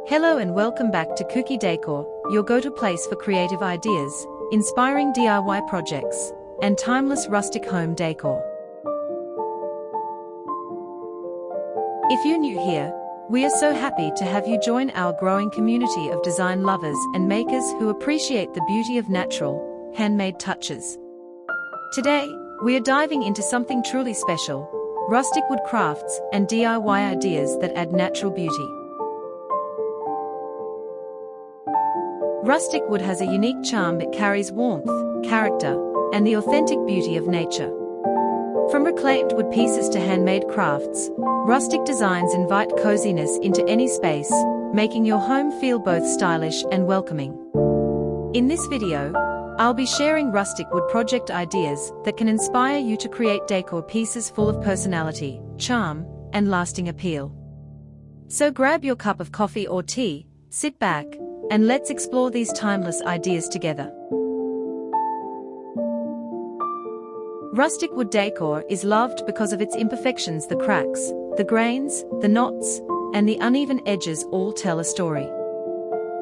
Hello and welcome back to Cookie Decor, your go-to place for creative ideas, inspiring DIY projects, and timeless rustic home decor. If you're new here, we are so happy to have you join our growing community of design lovers and makers who appreciate the beauty of natural, handmade touches. Today, we are diving into something truly special: rustic wood crafts and DIY ideas that add natural beauty. Rustic wood has a unique charm that carries warmth, character, and the authentic beauty of nature. From reclaimed wood pieces to handmade crafts, rustic designs invite coziness into any space, making your home feel both stylish and welcoming. In this video, I'll be sharing rustic wood project ideas that can inspire you to create decor pieces full of personality, charm, and lasting appeal. So grab your cup of coffee or tea, sit back, and let's explore these timeless ideas together. Rustic wood decor is loved because of its imperfections. The cracks, the grains, the knots, and the uneven edges all tell a story.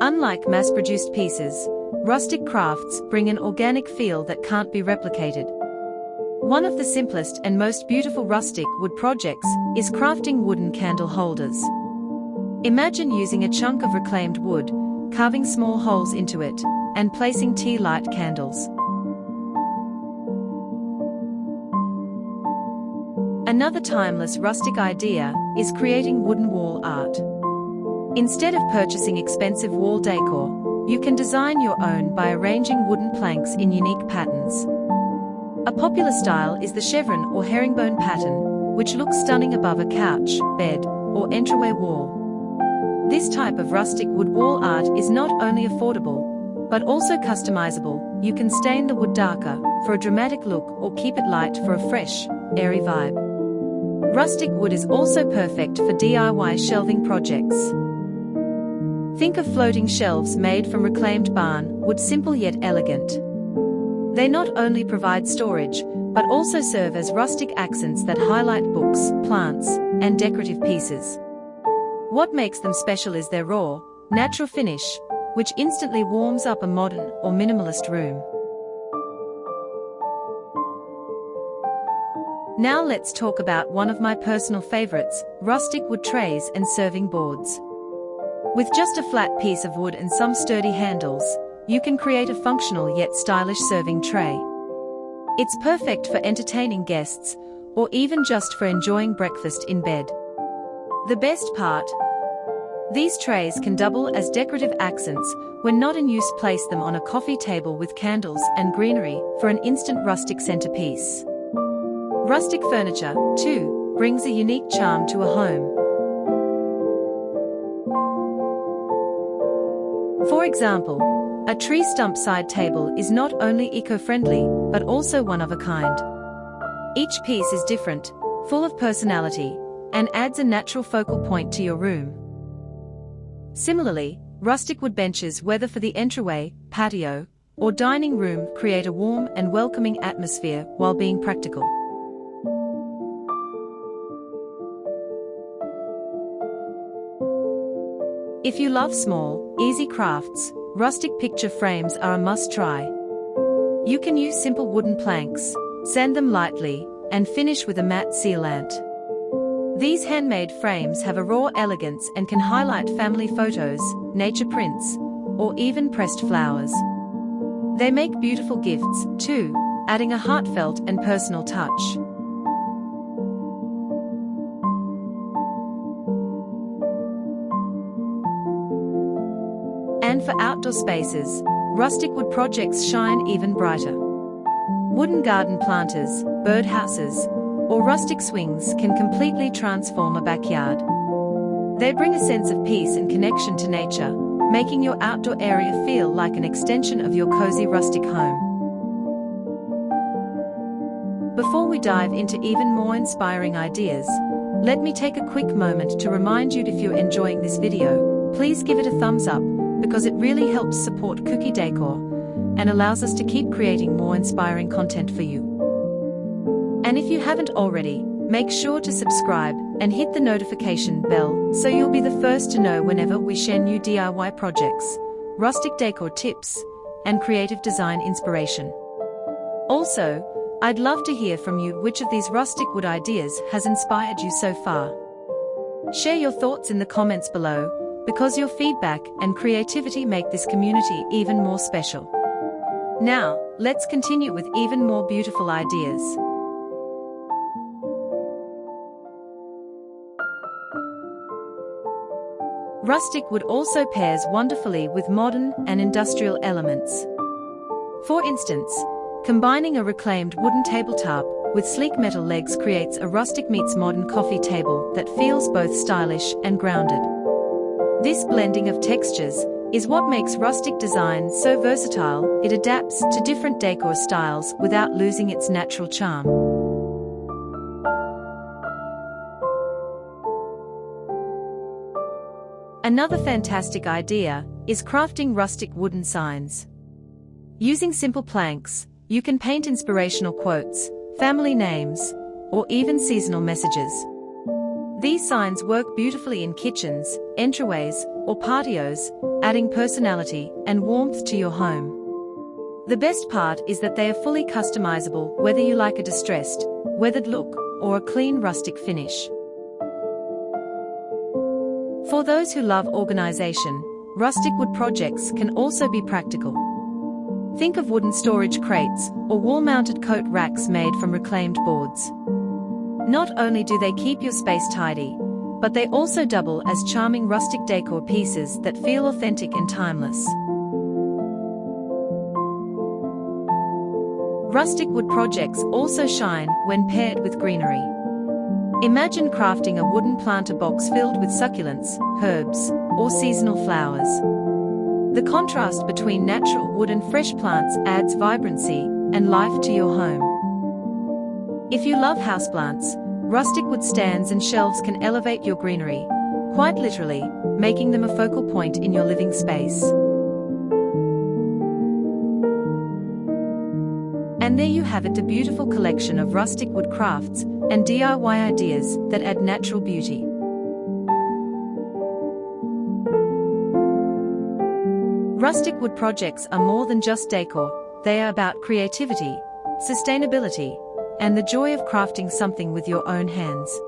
Unlike mass-produced pieces, rustic crafts bring an organic feel that can't be replicated. One of the simplest and most beautiful rustic wood projects is crafting wooden candle holders. Imagine using a chunk of reclaimed wood, carving small holes into it, and placing tea light candles. Another timeless rustic idea is creating wooden wall art. Instead of purchasing expensive wall decor, you can design your own by arranging wooden planks in unique patterns. A popular style is the chevron or herringbone pattern, which looks stunning above a couch, bed, or entryway wall. This type of rustic wood wall art is not only affordable, but also customizable. You can stain the wood darker for a dramatic look or keep it light for a fresh, airy vibe. Rustic wood is also perfect for DIY shelving projects. Think of floating shelves made from reclaimed barn wood, simple yet elegant. They not only provide storage, but also serve as rustic accents that highlight books, plants, and decorative pieces. What makes them special is their raw, natural finish, which instantly warms up a modern or minimalist room. Now let's talk about one of my personal favorites: rustic wood trays and serving boards. With just a flat piece of wood and some sturdy handles, you can create a functional yet stylish serving tray. It's perfect for entertaining guests, or even just for enjoying breakfast in bed. The best part? These trays can double as decorative accents. When not in use, place them on a coffee table with candles and greenery for an instant rustic centerpiece. Rustic furniture, too, brings a unique charm to a home. For example, a tree stump side table is not only eco-friendly, but also one of a kind. Each piece is different, full of personality, and adds a natural focal point to your room. Similarly, rustic wood benches, whether for the entryway, patio, or dining room, create a warm and welcoming atmosphere while being practical. If you love small, easy crafts, rustic picture frames are a must-try. You can use simple wooden planks, sand them lightly, and finish with a matte sealant. These handmade frames have a raw elegance and can highlight family photos, nature prints, or even pressed flowers. They make beautiful gifts, too, adding a heartfelt and personal touch. And for outdoor spaces, rustic wood projects shine even brighter. Wooden garden planters, birdhouses, or rustic swings can completely transform a backyard. They bring a sense of peace and connection to nature, making your outdoor area feel like an extension of your cozy rustic home. Before we dive into even more inspiring ideas, let me take a quick moment to remind you, if you're enjoying this video, please give it a thumbs up, because it really helps support Cookie Decor and allows us to keep creating more inspiring content for you. And if you haven't already, Make sure to subscribe and hit the notification bell so you'll be the first to know whenever we share new DIY projects, rustic decor tips, and creative design inspiration. Also, I'd love to hear from you which of these rustic wood ideas has inspired you so far. Share your thoughts in the comments below, because your feedback and creativity make this community even more special. Now, let's continue with even more beautiful ideas. Rustic wood also pairs wonderfully with modern and industrial elements. For instance, combining a reclaimed wooden tabletop with sleek metal legs creates a rustic meets modern coffee table that feels both stylish and grounded. This blending of textures is what makes rustic design so versatile. It adapts to different decor styles without losing its natural charm. Another fantastic idea is crafting rustic wooden signs. Using simple planks, you can paint inspirational quotes, family names, or even seasonal messages. These signs work beautifully in kitchens, entryways, or patios, adding personality and warmth to your home. The best part is that they are fully customizable, whether you like a distressed, weathered look or a clean rustic finish. For those who love organization, rustic wood projects can also be practical. Think of wooden storage crates or wall-mounted coat racks made from reclaimed boards. Not only do they keep your space tidy, but they also double as charming rustic decor pieces that feel authentic and timeless. Rustic wood projects also shine when paired with greenery. Imagine crafting a wooden planter box filled with succulents, herbs, or seasonal flowers. The contrast between natural wood and fresh plants adds vibrancy and life to your home. If you love houseplants, rustic wood stands and shelves can elevate your greenery, quite literally, making them a focal point in your living space. And there you have it, a beautiful collection of rustic wood crafts and DIY ideas that add natural beauty. Rustic wood projects are more than just decor, they are about creativity, sustainability, and the joy of crafting something with your own hands.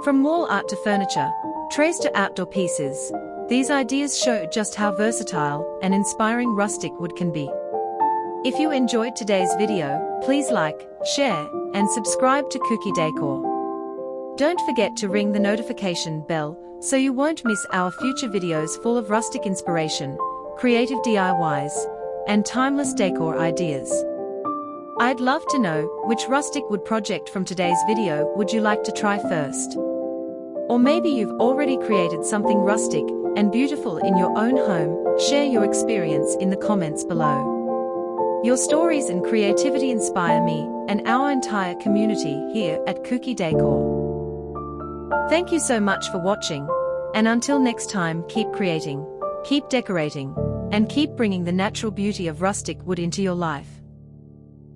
From wall art to furniture, trays to outdoor pieces, these ideas show just how versatile and inspiring rustic wood can be. If you enjoyed today's video, please like, share, and subscribe to Cookie Decor. Don't forget to ring the notification bell so you won't miss our future videos full of rustic inspiration, creative DIYs, and timeless decor ideas. I'd love to know which rustic wood project from today's video would you like to try first. Or maybe you've already created something rustic and beautiful in your own home. Share your experience in the comments below. Your stories and creativity inspire me and our entire community here at Cookie Decor. Thank you so much for watching, and until next time, keep creating, keep decorating, and keep bringing the natural beauty of rustic wood into your life.